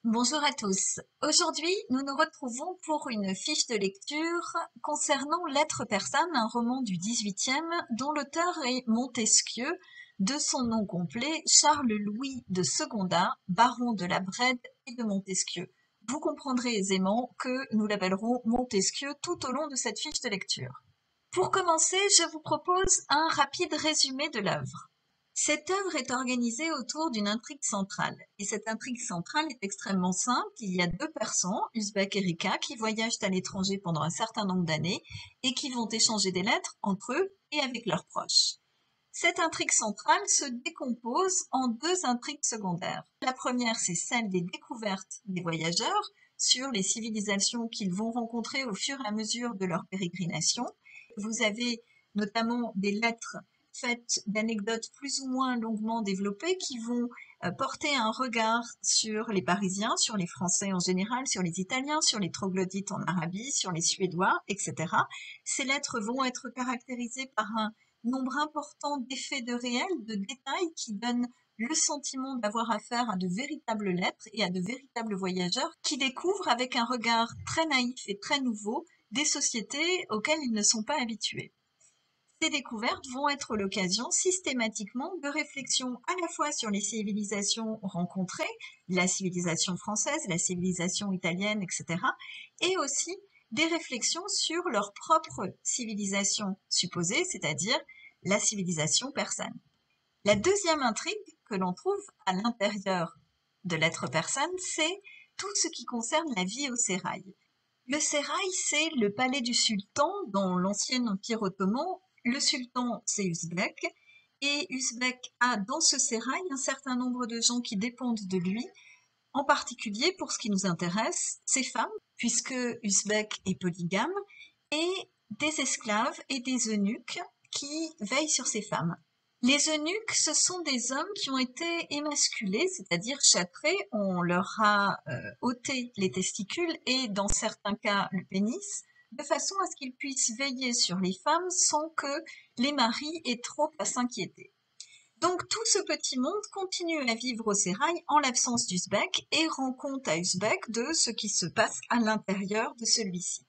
Bonjour à tous. Aujourd'hui, nous nous retrouvons pour une fiche de lecture concernant L'être personne, un roman du XVIIIe dont l'auteur est Montesquieu, de son nom complet Charles-Louis de Secondat, baron de la Brède et de Montesquieu. Vous comprendrez aisément que nous l'appellerons Montesquieu tout au long de cette fiche de lecture. Pour commencer, je vous propose un rapide résumé de l'œuvre. Cette œuvre est organisée autour d'une intrigue centrale. Et cette intrigue centrale est extrêmement simple. Il y a deux persans, Usbek et Rika, qui voyagent à l'étranger pendant un certain nombre d'années et qui vont échanger des lettres entre eux et avec leurs proches. Cette intrigue centrale se décompose en deux intrigues secondaires. La première, c'est celle des découvertes des voyageurs sur les civilisations qu'ils vont rencontrer au fur et à mesure de leur pérégrination. Vous avez notamment des lettres faites d'anecdotes plus ou moins longuement développées qui vont porter un regard sur les Parisiens, sur les Français en général, sur les Italiens, sur les troglodytes en Arabie, sur les Suédois, etc. Ces lettres vont être caractérisées par un nombre important d'effets de réel, de détails qui donnent le sentiment d'avoir affaire à de véritables lettres et à de véritables voyageurs qui découvrent avec un regard très naïf et très nouveau des sociétés auxquelles ils ne sont pas habitués. Ces découvertes vont être l'occasion systématiquement de réflexions à la fois sur les civilisations rencontrées, la civilisation française, la civilisation italienne, etc., et aussi des réflexions sur leur propre civilisation supposée, c'est-à-dire la civilisation persane. La deuxième intrigue que l'on trouve à l'intérieur de l'être persane, c'est tout ce qui concerne la vie au sérail. Le sérail, c'est le palais du sultan dans l'ancien empire ottoman. Le sultan, c'est Usbek, et Usbek a dans ce sérail un certain nombre de gens qui dépendent de lui, en particulier pour ce qui nous intéresse, ses femmes, puisque Usbek est polygame, et des esclaves et des eunuques qui veillent sur ses femmes. Les eunuques, ce sont des hommes qui ont été émasculés, c'est-à-dire châtrés. On leur a ôté les testicules et, dans certains cas, le pénis, de façon à ce qu'ils puissent veiller sur les femmes sans que les maris aient trop à s'inquiéter. Donc tout ce petit monde continue à vivre au sérail en l'absence d'Usbek et rend compte à Usbek de ce qui se passe à l'intérieur de celui-ci.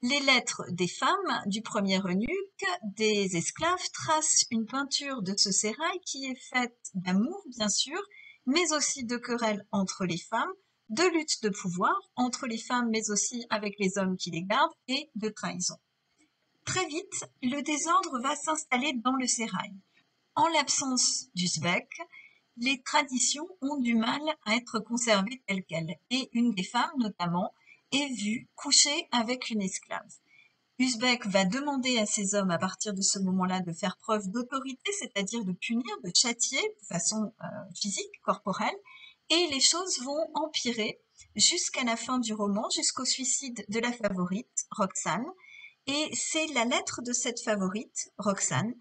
Les lettres des femmes, du premier eunuque, des esclaves tracent une peinture de ce sérail qui est faite d'amour, bien sûr, mais aussi de querelles entre les femmes, de lutte de pouvoir entre les femmes, mais aussi avec les hommes qui les gardent, et de trahison. Très vite, le désordre va s'installer dans le sérail. En l'absence d'Usbek, les traditions ont du mal à être conservées telles quelles, et une des femmes, notamment, est vue coucher avec une esclave. Usbek va demander à ses hommes, à partir de ce moment-là, de faire preuve d'autorité, c'est-à-dire de punir, de châtier de façon physique, corporelle, et les choses vont empirer jusqu'à la fin du roman, jusqu'au suicide de la favorite, Roxane, et c'est la lettre de cette favorite, Roxane,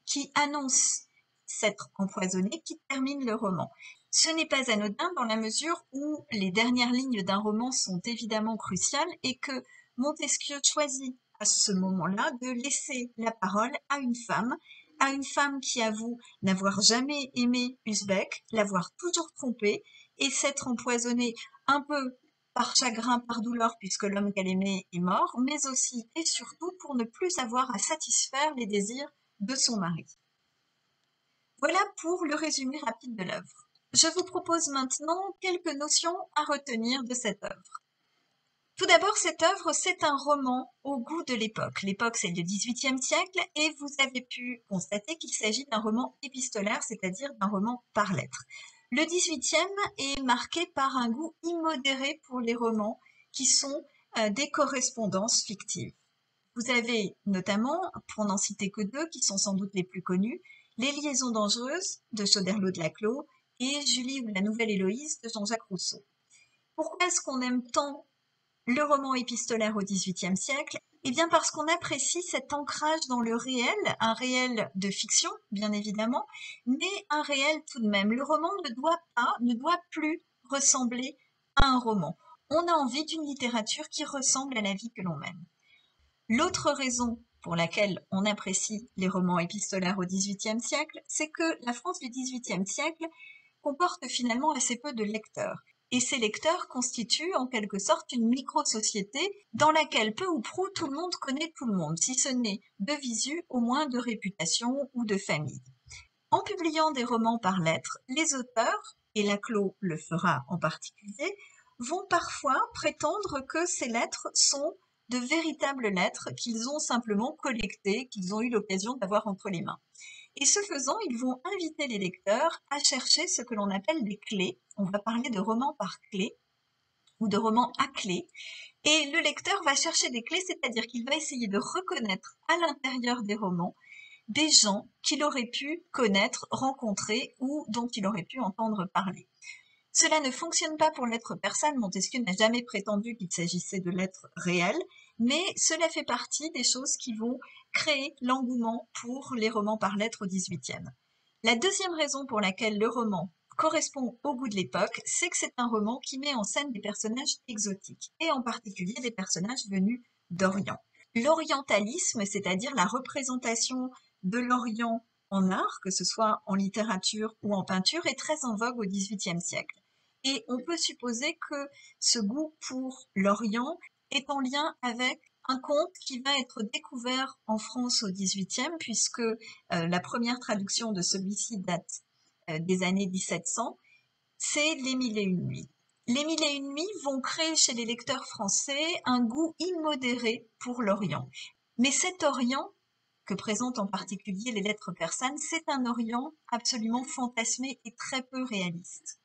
qui annonce s'être empoisonnée, qui termine le roman. Ce n'est pas anodin dans la mesure où les dernières lignes d'un roman sont évidemment cruciales et que Montesquieu choisit à ce moment-là de laisser la parole à une femme qui avoue n'avoir jamais aimé Usbek, l'avoir toujours trompé et s'être empoisonnée un peu par chagrin, par douleur, puisque l'homme qu'elle aimait est mort, mais aussi et surtout pour ne plus avoir à satisfaire les désirs de son mari. Voilà pour le résumé rapide de l'œuvre. Je vous propose maintenant quelques notions à retenir de cette œuvre. Tout d'abord, cette œuvre, c'est un roman au goût de l'époque. L'époque, c'est le XVIIIe siècle, et vous avez pu constater qu'il s'agit d'un roman épistolaire, c'est-à-dire d'un roman par lettres. Le XVIIIe est marqué par un goût immodéré pour les romans qui sont des correspondances fictives. Vous avez notamment, pour n'en citer que deux, qui sont sans doute les plus connus, Les liaisons dangereuses de Choderlos de Laclos et Julie ou la nouvelle Héloïse de Jean-Jacques Rousseau. Pourquoi est-ce qu'on aime tant le roman épistolaire au XVIIIe siècle? Eh bien parce qu'on apprécie cet ancrage dans le réel, un réel de fiction, bien évidemment, mais un réel tout de même. Le roman ne doit plus ressembler à un roman. On a envie d'une littérature qui ressemble à la vie que l'on mène. L'autre raison pour laquelle on apprécie les romans épistolaires au XVIIIe siècle, c'est que la France du XVIIIe siècle comporte finalement assez peu de lecteurs. Et ces lecteurs constituent en quelque sorte une micro-société dans laquelle peu ou prou tout le monde connaît tout le monde, si ce n'est de visu, au moins de réputation ou de famille. En publiant des romans par lettres, les auteurs, et Laclos le fera en particulier, vont parfois prétendre que ces lettres sont de véritables lettres qu'ils ont simplement collectées, qu'ils ont eu l'occasion d'avoir entre les mains. Et ce faisant, ils vont inviter les lecteurs à chercher ce que l'on appelle des clés. On va parler de romans par clés ou de romans à clés. Et le lecteur va chercher des clés, c'est-à-dire qu'il va essayer de reconnaître à l'intérieur des romans des gens qu'il aurait pu connaître, rencontrer ou dont il aurait pu entendre parler. Cela ne fonctionne pas pour l'être persane. Montesquieu n'a jamais prétendu qu'il s'agissait de l'être réel, mais cela fait partie des choses qui vont créer l'engouement pour les romans par lettres au XVIIIe. La deuxième raison pour laquelle le roman correspond au goût de l'époque, c'est que c'est un roman qui met en scène des personnages exotiques, et en particulier des personnages venus d'Orient. L'orientalisme, c'est-à-dire la représentation de l'Orient en art, que ce soit en littérature ou en peinture, est très en vogue au XVIIIe siècle. Et on peut supposer que ce goût pour l'Orient est en lien avec un conte qui va être découvert en France au XVIIIe, puisque la première traduction de celui-ci date des années 1700, c'est Les Mille et une nuits. Les Mille et une nuits vont créer chez les lecteurs français un goût immodéré pour l'Orient. Mais cet Orient, que présentent en particulier les lettres persanes, c'est un Orient absolument fantasmé et très peu réaliste.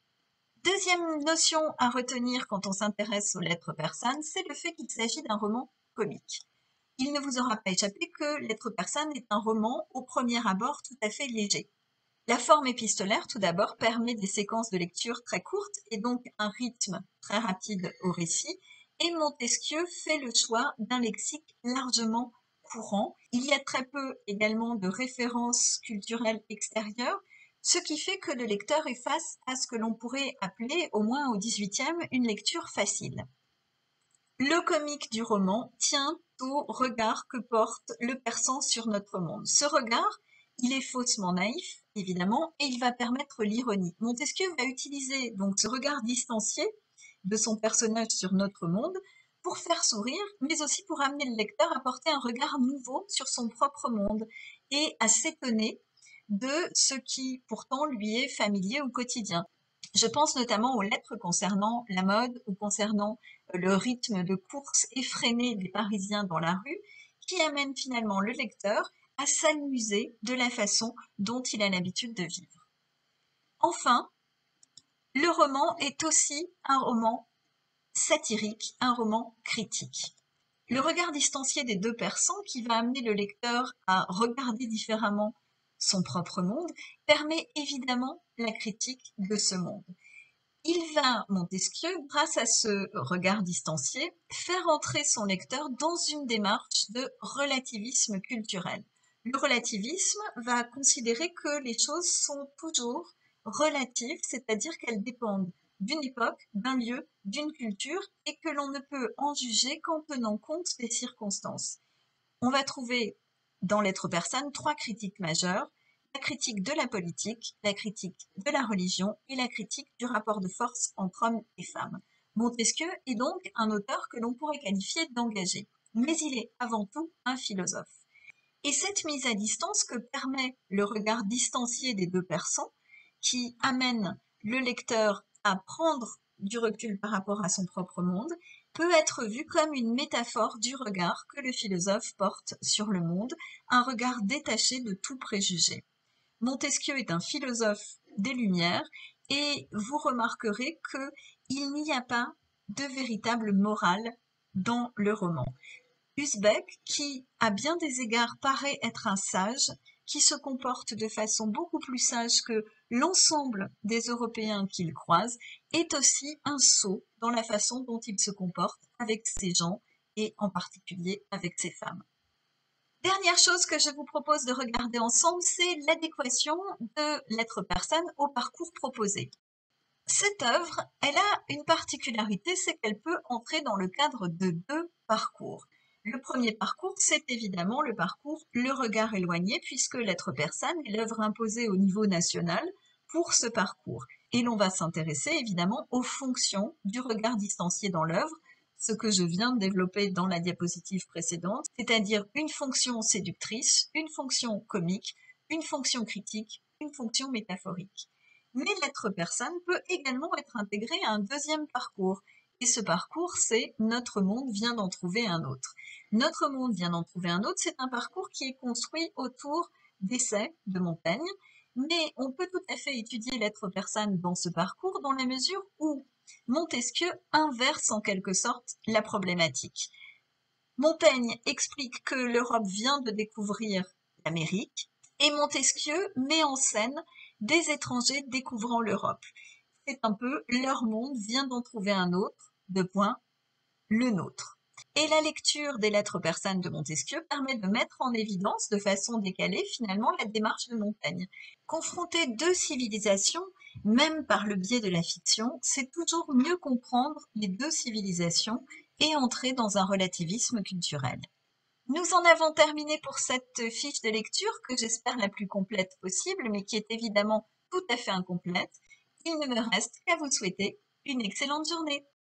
Deuxième notion à retenir quand on s'intéresse aux lettres persanes, c'est le fait qu'il s'agit d'un roman comique. Il ne vous aura pas échappé que Lettres persanes est un roman au premier abord tout à fait léger. La forme épistolaire, tout d'abord, permet des séquences de lecture très courtes et donc un rythme très rapide au récit, et Montesquieu fait le choix d'un lexique largement courant. Il y a très peu également de références culturelles extérieures, ce qui fait que le lecteur est face à ce que l'on pourrait appeler, au moins au XVIIIe, une lecture facile. Le comique du roman tient au regard que porte le persan sur notre monde. Ce regard, il est faussement naïf, évidemment, et il va permettre l'ironie. Montesquieu va utiliser donc ce regard distancié de son personnage sur notre monde pour faire sourire, mais aussi pour amener le lecteur à porter un regard nouveau sur son propre monde et à s'étonner de ce qui pourtant lui est familier ou quotidien. Je pense notamment aux lettres concernant la mode ou concernant le rythme de course effréné des Parisiens dans la rue, qui amène finalement le lecteur à s'amuser de la façon dont il a l'habitude de vivre. Enfin, le roman est aussi un roman satirique, un roman critique. Le regard distancié des deux persans, qui va amener le lecteur à regarder différemment son propre monde, permet évidemment la critique de ce monde. Il va, Montesquieu, grâce à ce regard distancié, faire entrer son lecteur dans une démarche de relativisme culturel. Le relativisme va considérer que les choses sont toujours relatives, c'est-à-dire qu'elles dépendent d'une époque, d'un lieu, d'une culture, et que l'on ne peut en juger qu'en tenant compte des circonstances. On va trouver dans Lettres persanes trois critiques majeures: la critique de la politique, la critique de la religion et la critique du rapport de force entre hommes et femmes. Montesquieu est donc un auteur que l'on pourrait qualifier d'engagé, mais il est avant tout un philosophe. Et cette mise à distance que permet le regard distancié des deux persans, qui amène le lecteur à prendre du recul par rapport à son propre monde, peut être vue comme une métaphore du regard que le philosophe porte sur le monde, un regard détaché de tout préjugé. Montesquieu est un philosophe des Lumières, et vous remarquerez qu'il n'y a pas de véritable morale dans le roman. Usbek, qui à bien des égards paraît être un sage, qui se comporte de façon beaucoup plus sage que l'ensemble des Européens qu'il croise, est aussi un sot dans la façon dont il se comporte avec ces gens et en particulier avec ces femmes. Dernière chose que je vous propose de regarder ensemble, c'est l'adéquation de Lettres persanes au parcours proposé. Cette œuvre, elle a une particularité, c'est qu'elle peut entrer dans le cadre de deux parcours. Le premier parcours, c'est évidemment le parcours Le regard éloigné, puisque Lettres persanes est l'œuvre imposée au niveau national pour ce parcours. Et l'on va s'intéresser évidemment aux fonctions du regard distancié dans l'œuvre, ce que je viens de développer dans la diapositive précédente, c'est-à-dire une fonction séductrice, une fonction comique, une fonction critique, une fonction métaphorique. Mais l'être personne peut également être intégré à un deuxième parcours. Et ce parcours, c'est Notre monde vient d'en trouver un autre. Notre monde vient d'en trouver un autre, c'est un parcours qui est construit autour d'essais de Montaigne, mais on peut tout à fait étudier l'être personne dans ce parcours dans la mesure où Montesquieu inverse en quelque sorte la problématique. Montaigne explique que l'Europe vient de découvrir l'Amérique et Montesquieu met en scène des étrangers découvrant l'Europe. C'est un peu leur monde vient d'en trouver un autre, le nôtre. Et la lecture des lettres persanes de Montesquieu permet de mettre en évidence de façon décalée finalement la démarche de Montaigne. Confronter deux civilisations, même par le biais de la fiction, c'est toujours mieux comprendre les deux civilisations et entrer dans un relativisme culturel. Nous en avons terminé pour cette fiche de lecture que j'espère la plus complète possible, mais qui est évidemment tout à fait incomplète. Il ne me reste qu'à vous souhaiter une excellente journée.